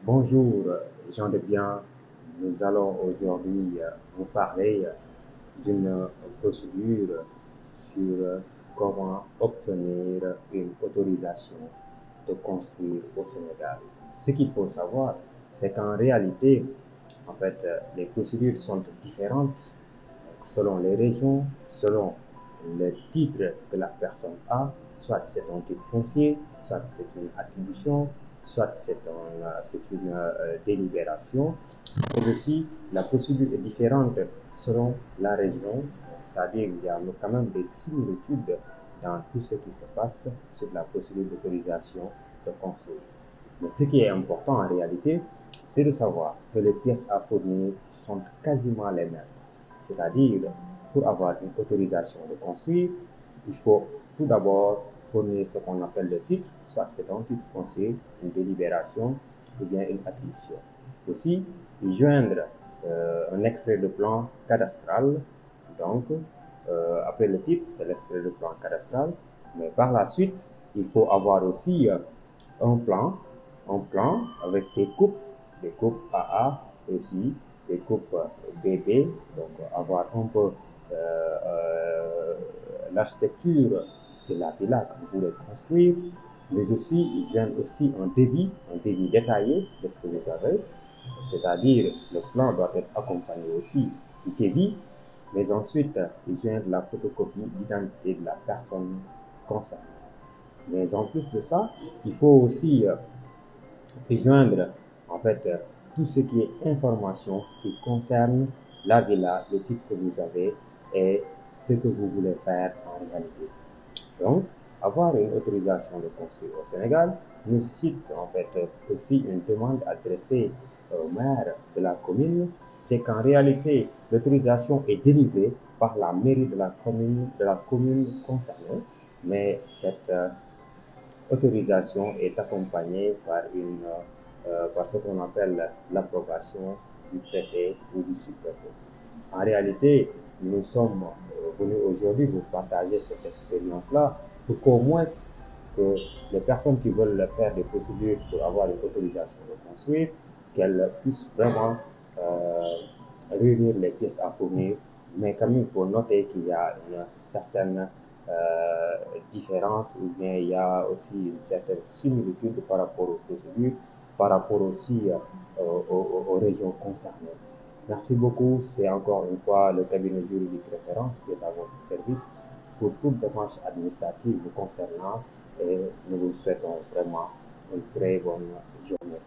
Bonjour, gens de bien. Nous allons aujourd'hui vous parler d'une procédure sur comment obtenir une autorisation de construire au Sénégal. Ce qu'il faut savoir, c'est qu'en réalité, les procédures sont différentes selon les régions, selon le titre que la personne a, soit c'est un titre foncier, soit c'est une attribution, soit c'est une délibération. Et aussi, la procédure est différente selon la région, c'est-à-dire qu'il y a quand même des similitudes dans tout ce qui se passe sur la procédure d'autorisation de construire. Mais ce qui est important en réalité, c'est de savoir que les pièces à fournir sont quasiment les mêmes. C'est-à-dire, pour avoir une autorisation de construire, il faut tout d'abord fournir ce qu'on appelle le titre, soit c'est un titre foncier, une délibération ou bien une attribution. Aussi, joindre un extrait de plan cadastral. Donc, après le titre, c'est l'extrait de plan cadastral. Mais par la suite, il faut avoir aussi un plan, un plan avec des coupes AA aussi, des coupes BB, donc avoir un peu l'architecture de la villa que vous voulez construire, mais aussi j'aime aussi un devis détaillé de ce que vous avez, c'est-à-dire le plan doit être accompagné aussi du devis, mais ensuite il vient de la photocopie d'identité de la personne concernée. Mais en plus de ça, il faut aussi joindre en fait tout ce qui est information qui concerne la villa, le titre que vous avez et ce que vous voulez faire en réalité. Donc, avoir une autorisation de construire au Sénégal nécessite en fait aussi une demande adressée au maire de la commune. C'est qu'en réalité, l'autorisation est délivrée par la mairie de la commune concernée, mais cette autorisation est accompagnée par ce qu'on appelle l'approbation du préfet ou du sous-préfet. En réalité, nous sommes venus aujourd'hui vous partager cette expérience-là pour qu'au moins que les personnes qui veulent faire des procédures pour avoir une autorisation de construire, qu'elles puissent vraiment réunir les pièces à fournir, mais quand même il faut noter qu'il y a une certaine différence ou bien il y a aussi une certaine similitude par rapport aux procédures, par rapport aussi aux régions concernées. Merci beaucoup. C'est encore une fois le cabinet juridique référence qui est à votre service pour toute démarche administrative vous concernant et nous vous souhaitons vraiment une très bonne journée.